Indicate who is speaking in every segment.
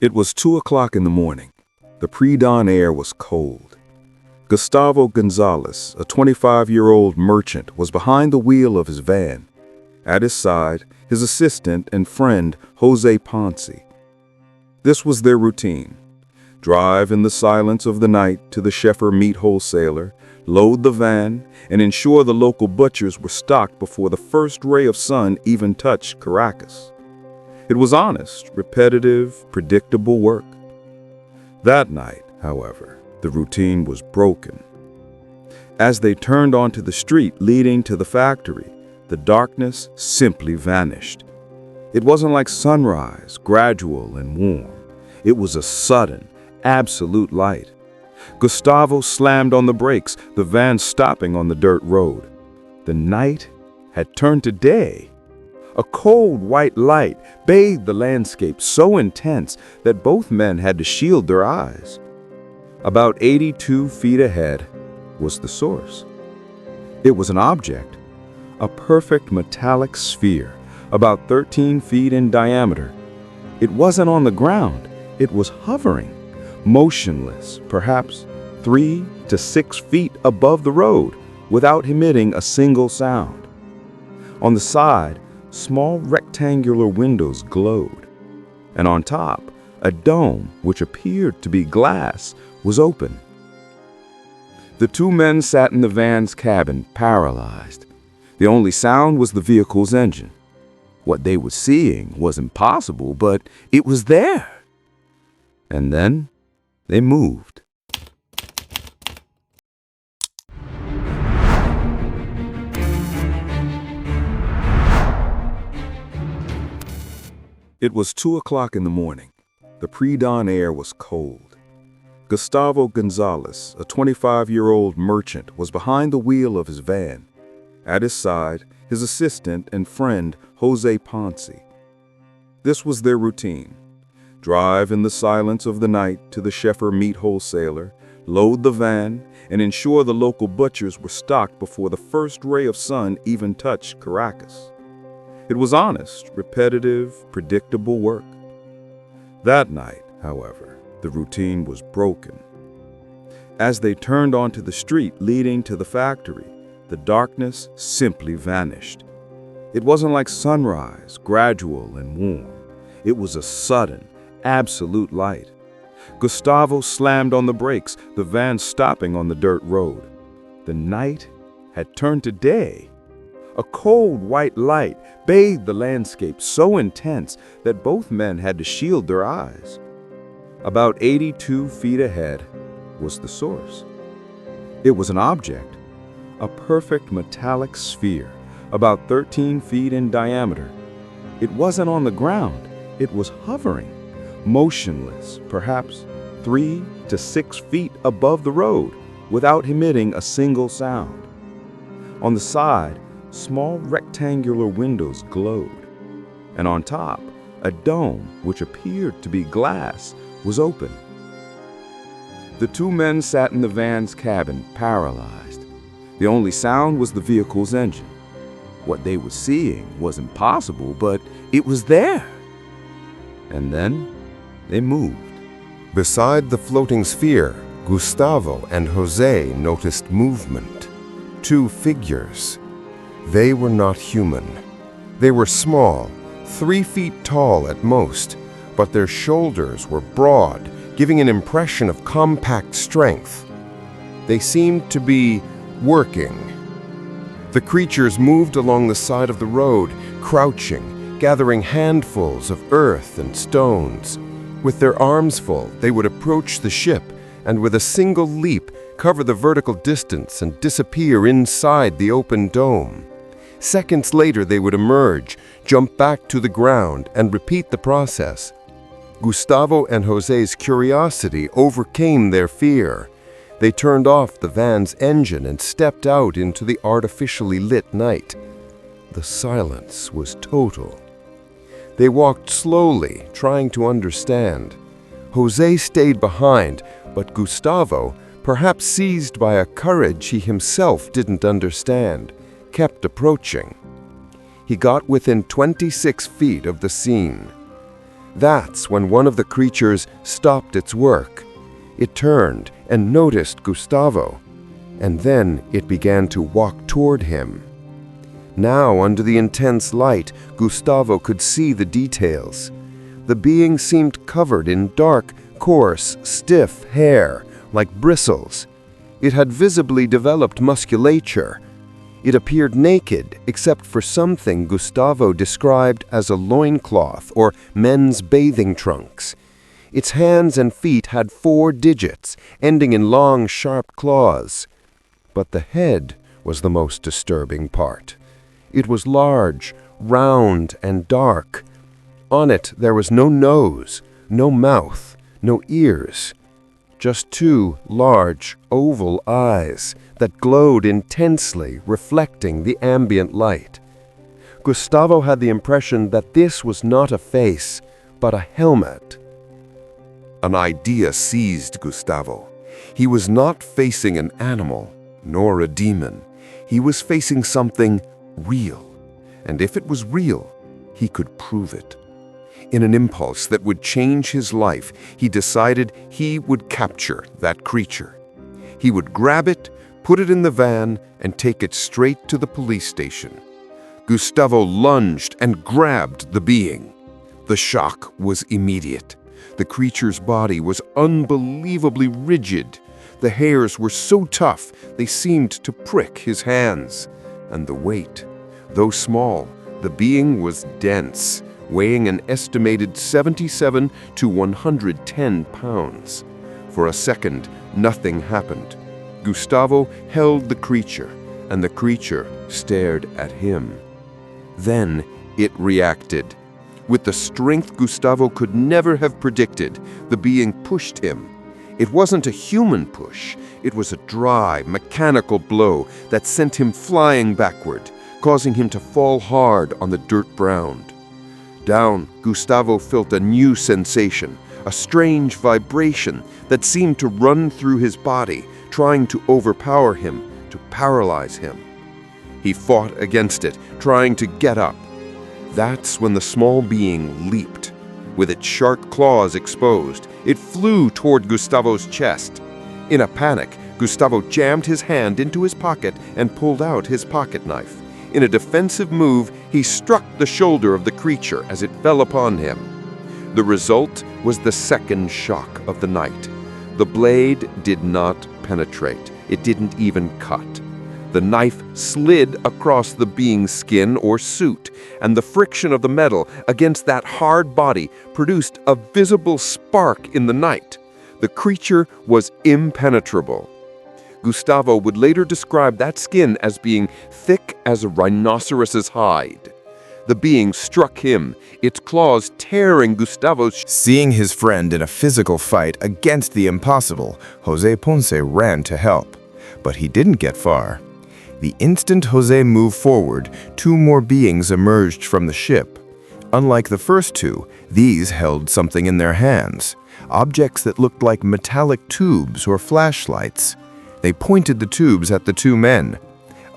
Speaker 1: It was 2 o'clock in the morning. The pre-dawn air was cold. Gustavo Gonzales, a 25-year-old merchant, was behind the wheel of his van. At his side, his assistant and friend, Jose Ponce. This was their routine. Drive in the silence of the night to the Sheffer meat wholesaler, load the van, and ensure the local butchers were stocked before the first ray of sun even touched Caracas. It was honest, repetitive, predictable work. That night, however, the routine was broken. As they turned onto the street leading to the factory, the darkness simply vanished. It wasn't like sunrise, gradual and warm. It was a sudden, absolute light. Gustavo slammed on the brakes, the van stopping on the dirt road. The night had turned to day. A cold white light bathed the landscape so intense that both men had to shield their eyes. About 82 feet ahead was the source. It was an object, a perfect metallic sphere, about 13 feet in diameter. It wasn't on the ground, it was hovering, motionless, perhaps 3 to 6 feet above the road, without emitting a single sound. On the side, small rectangular windows glowed, and on top, a dome, which appeared to be glass, was open. The two men sat in the van's cabin, paralyzed. The only sound was the vehicle's engine. What they were seeing was impossible, but it was there. And then they moved. It was 2 o'clock in the morning. The pre-dawn air was cold. Gustavo Gonzales, a 25-year-old merchant, was behind the wheel of his van. At his side, his assistant and friend, Jose Ponce. This was their routine. Drive in the silence of the night to the Sheffer meat wholesaler, load the van, and ensure the local butchers were stocked before the first ray of sun even touched Caracas. It was honest, repetitive, predictable work. That night, however, the routine was broken. As they turned onto the street leading to the factory, the darkness simply vanished. It wasn't like sunrise, gradual and warm. It was a sudden, absolute light. Gustavo slammed on the brakes, the van stopping on the dirt road. The night had turned to day. A cold white light bathed the landscape so intense that both men had to shield their eyes. About 82 feet ahead was the source. It was an object, a perfect metallic sphere, about 13 feet in diameter. It wasn't on the ground, it was hovering, motionless, perhaps 3 to 6 feet above the road, without emitting a single sound. On the side, small rectangular windows glowed, and on top, a dome, which appeared to be glass, was open. The two men sat in the van's cabin, paralyzed. The only sound was the vehicle's engine. What they were seeing was impossible, but it was there. And then they moved.
Speaker 2: Beside the floating sphere, Gustavo and Jose noticed movement. Two figures. They were not human. They were small, 3 feet tall at most, but their shoulders were broad, giving an impression of compact strength. They seemed to be working. The creatures moved along the side of the road, crouching, gathering handfuls of earth and stones. With their arms full, they would approach the ship and with a single leap cover the vertical distance and disappear inside the open dome. Seconds later, they would emerge, jump back to the ground, and repeat the process. Gustavo and Jose's curiosity overcame their fear. They turned off the van's engine and stepped out into the artificially lit night. The silence was total. They walked slowly, trying to understand. Jose stayed behind, but Gustavo, perhaps seized by a courage he himself didn't understand, kept approaching. He got within 26 feet of the scene. That's when one of the creatures stopped its work. It turned and noticed Gustavo, and then it began to walk toward him. Now, under the intense light, Gustavo could see the details. The being seemed covered in dark, coarse, stiff hair, like bristles. It had visibly developed musculature. It appeared naked, except for something Gustavo described as a loincloth or men's bathing trunks. Its hands and feet had 4 digits, ending in long, sharp claws. But the head was the most disturbing part. It was large, round, and dark. On it there was no nose, no mouth, no ears. Just 2 large, oval eyes that glowed intensely, reflecting the ambient light. Gustavo had the impression that this was not a face, but a helmet.
Speaker 3: An idea seized Gustavo. He was not facing an animal, nor a demon. He was facing something real. And if it was real, he could prove it. In an impulse that would change his life, he decided he would capture that creature. He would grab it, put it in the van, and take it straight to the police station. Gustavo lunged and grabbed the being. The shock was immediate. The creature's body was unbelievably rigid. The hairs were so tough they seemed to prick his hands. And the weight, though small, the being was dense, weighing an estimated 77 to 110 pounds. For a second, nothing happened. Gustavo held the creature, and the creature stared at him. Then it reacted. With the strength Gustavo could never have predicted, the being pushed him. It wasn't a human push. It was a dry, mechanical blow that sent him flying backward, causing him to fall hard on the dirt ground. Down, Gustavo felt a new sensation, a strange vibration that seemed to run through his body, trying to overpower him, to paralyze him. He fought against it, trying to get up. That's when the small being leaped. With its sharp claws exposed, it flew toward Gustavo's chest. In a panic, Gustavo jammed his hand into his pocket and pulled out his pocket knife. In a defensive move, he struck the shoulder of the creature as it fell upon him. The result was the second shock of the night. The blade did not penetrate. It didn't even cut. The knife slid across the being's skin or suit, and the friction of the metal against that hard body produced a visible spark in the night. The creature was impenetrable. Gustavo would later describe that skin as being thick as a rhinoceros's hide. The being struck him, its claws tearing Gustavo's.
Speaker 4: Seeing his friend in a physical fight against the impossible, José Ponce ran to help. But he didn't get far. The instant José moved forward, 2 more beings emerged from the ship. Unlike the first 2, these held something in their hands, objects that looked like metallic tubes or flashlights. They pointed the tubes at the 2 men.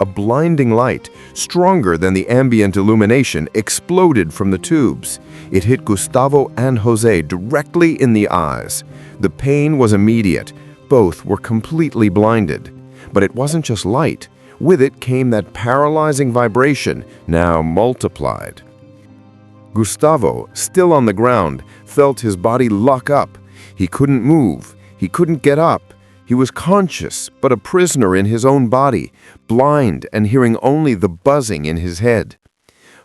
Speaker 4: A blinding light, stronger than the ambient illumination, exploded from the tubes. It hit Gustavo and José directly in the eyes. The pain was immediate. Both were completely blinded. But it wasn't just light. With it came that paralyzing vibration, now multiplied. Gustavo, still on the ground, felt his body lock up. He couldn't move. He couldn't get up. He was conscious, but a prisoner in his own body, blind and hearing only the buzzing in his head.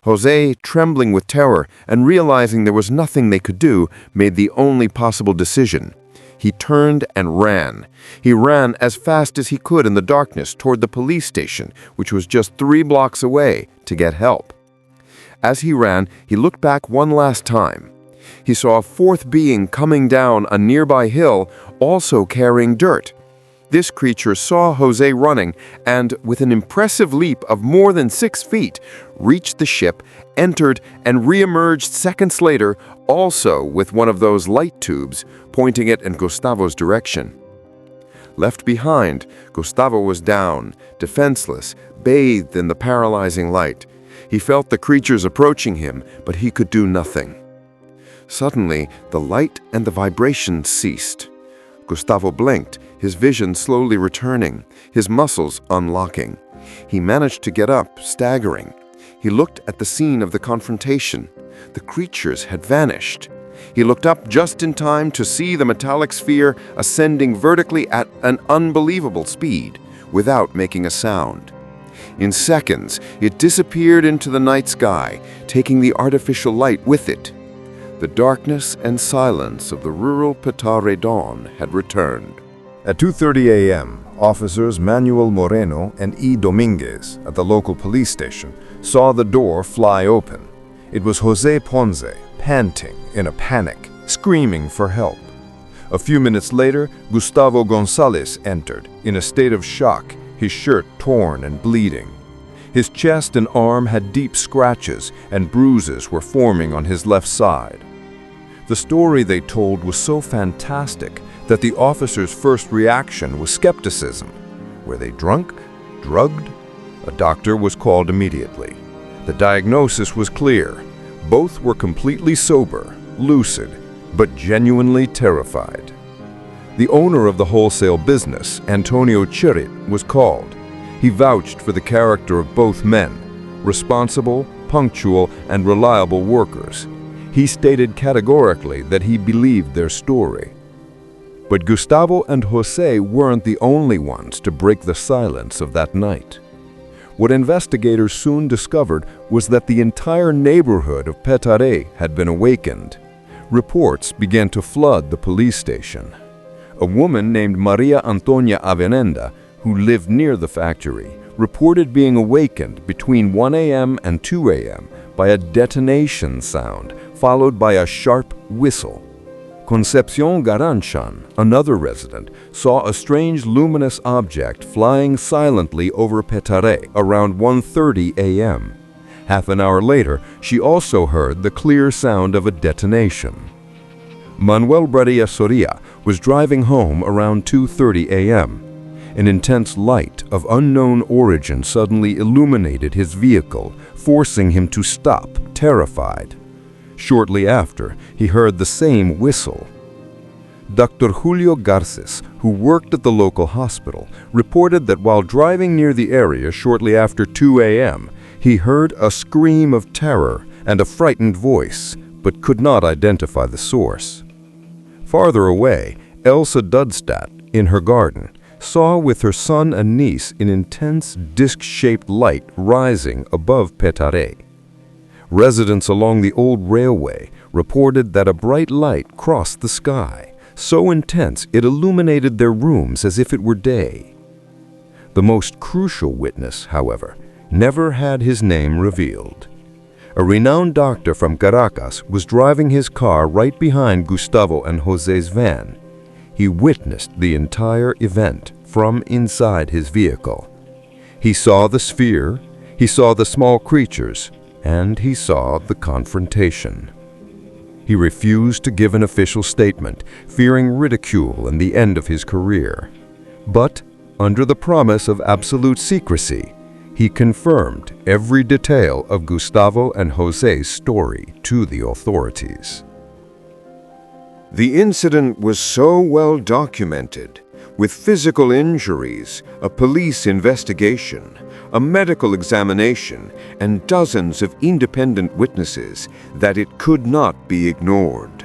Speaker 4: José, trembling with terror and realizing there was nothing they could do, made the only possible decision. He turned and ran. He ran as fast as he could in the darkness toward the police station, which was just 3 blocks away, to get help. As he ran, he looked back one last time. He saw a 4th being coming down a nearby hill, also carrying dirt. This creature saw José running and, with an impressive leap of more than 6 feet, reached the ship, entered, and re-emerged seconds later, also with one of those light tubes, pointing it in Gustavo's direction. Left behind, Gustavo was down, defenseless, bathed in the paralyzing light. He felt the creatures approaching him, but he could do nothing.
Speaker 3: Suddenly, the light and the vibration ceased. Gustavo blinked, his vision slowly returning, his muscles unlocking. He managed to get up, staggering. He looked at the scene of the confrontation. The creatures had vanished. He looked up just in time to see the metallic sphere ascending vertically at an unbelievable speed, without making a sound. In seconds, it disappeared into the night sky, taking the artificial light with it. The darkness and silence of the rural Petare dawn had returned.
Speaker 2: At 2:30 a.m., officers Manuel Moreno and E. Dominguez at the local police station saw the door fly open. It was Jose Ponce, panting in a panic, screaming for help. A few minutes later, Gustavo Gonzales entered, in a state of shock, his shirt torn and bleeding. His chest and arm had deep scratches, and bruises were forming on his left side. The story they told was so fantastic that the officers' first reaction was skepticism. Were they drunk? Drugged? A doctor was called immediately. The diagnosis was clear. Both were completely sober, lucid, but genuinely terrified. The owner of the wholesale business, Antonio Chirit, was called. He vouched for the character of both men, responsible, punctual, and reliable workers. He stated categorically that he believed their story. But Gustavo and Jose weren't the only ones to break the silence of that night. What investigators soon discovered was that the entire neighborhood of Petare had been awakened. Reports began to flood the police station. A woman named Maria Antonia Avenenda, who lived near the factory, reported being awakened between 1 a.m. and 2 a.m. by a detonation sound, followed by a sharp whistle. Concepcion Garanchan, another resident, saw a strange luminous object flying silently over Petare around 1:30 a.m. Half an hour later, she also heard the clear sound of a detonation. Manuel Bradia Soria was driving home around 2:30 a.m. An intense light of unknown origin suddenly illuminated his vehicle, forcing him to stop, terrified. Shortly after, he heard the same whistle. Dr. Julio Garces, who worked at the local hospital, reported that while driving near the area shortly after 2 a.m., he heard a scream of terror and a frightened voice, but could not identify the source. Farther away, Elsa Dudstadt, in her garden, saw with her son and niece an intense disc-shaped light rising above Petare. Residents along the old railway reported that a bright light crossed the sky, so intense it illuminated their rooms as if it were day. The most crucial witness, however, never had his name revealed. A renowned doctor from Caracas was driving his car right behind Gustavo and Jose's van. He witnessed the entire event from inside his vehicle. He saw the sphere, he saw the small creatures, and he saw the confrontation. He refused to give an official statement, fearing ridicule and the end of his career. But, under the promise of absolute secrecy, he confirmed every detail of Gustavo and Jose's story to the authorities.
Speaker 3: The incident was so well documented, with physical injuries, a police investigation, a medical examination, and dozens of independent witnesses, that it could not be ignored.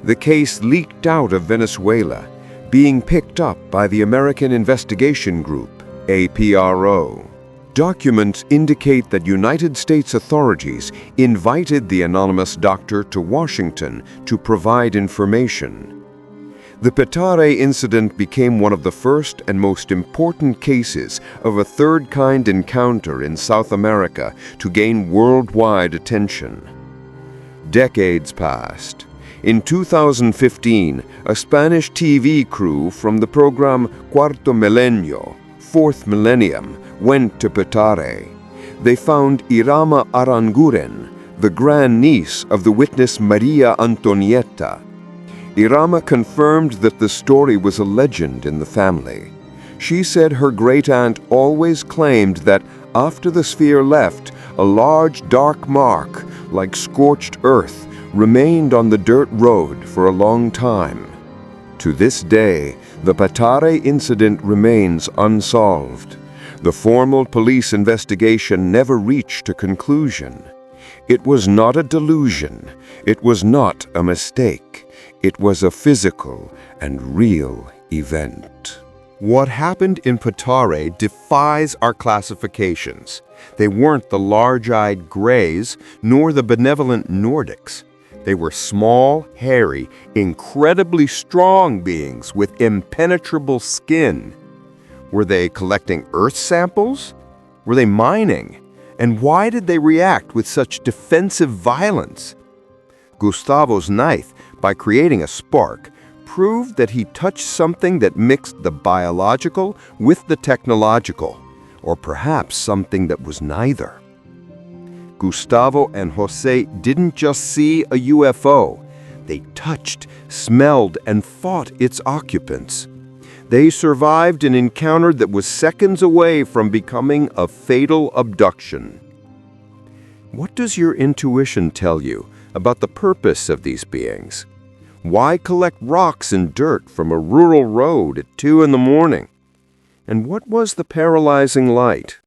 Speaker 3: The case leaked out of Venezuela, being picked up by the American Investigation Group, APRO. Documents indicate that United States authorities invited the anonymous doctor to Washington to provide information. The Petare Incident became one of the first and most important cases of a third-kind encounter in South America to gain worldwide attention. Decades passed. In 2015, a Spanish TV crew from the program Cuarto Milenio, Fourth Millennium, went to Petare. They found Irama Aranguren, the grandniece of the witness Maria Antonieta. Irama confirmed that the story was a legend in the family. She said her great-aunt always claimed that after the sphere left, a large dark mark, like scorched earth, remained on the dirt road for a long time. To this day, the Petare Incident remains unsolved. The formal police investigation never reached a conclusion. It was not a delusion. It was not a mistake. It was a physical and real event. What happened in Petare defies our classifications. They weren't the large-eyed Greys, nor the benevolent Nordics. They were small, hairy, incredibly strong beings with impenetrable skin. Were they collecting earth samples? Were they mining? And why did they react with such defensive violence? Gustavo's knife, by creating a spark, proved that he touched something that mixed the biological with the technological, or perhaps something that was neither. Gustavo and Jose didn't just see a UFO. They touched, smelled, and fought its occupants. They survived an encounter that was seconds away from becoming a fatal abduction. What does your intuition tell you about the purpose of these beings? Why collect rocks and dirt from a rural road at 2 in the morning? And what was the paralyzing light?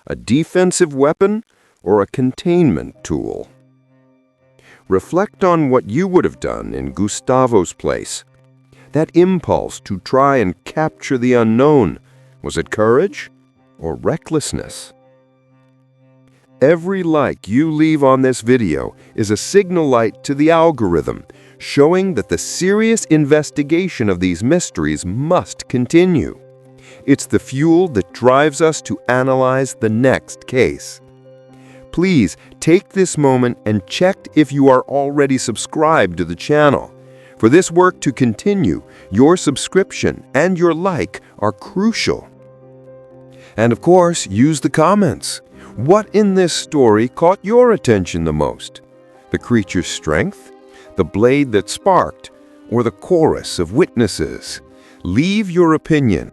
Speaker 3: A defensive weapon or a containment tool? Reflect on what you would have done in Gustavo's place. That impulse to try and capture the unknown, was it courage or recklessness? Every like you leave on this video is a signal light to the algorithm, showing that the serious investigation of these mysteries must continue. It's the fuel that drives us to analyze the next case. Please take this moment and check if you are already subscribed to the channel. For this work to continue, your subscription and your like are crucial. And of course, use the comments. What in this story caught your attention the most? The creature's strength? The blade that sparked? Or the chorus of witnesses? Leave your opinion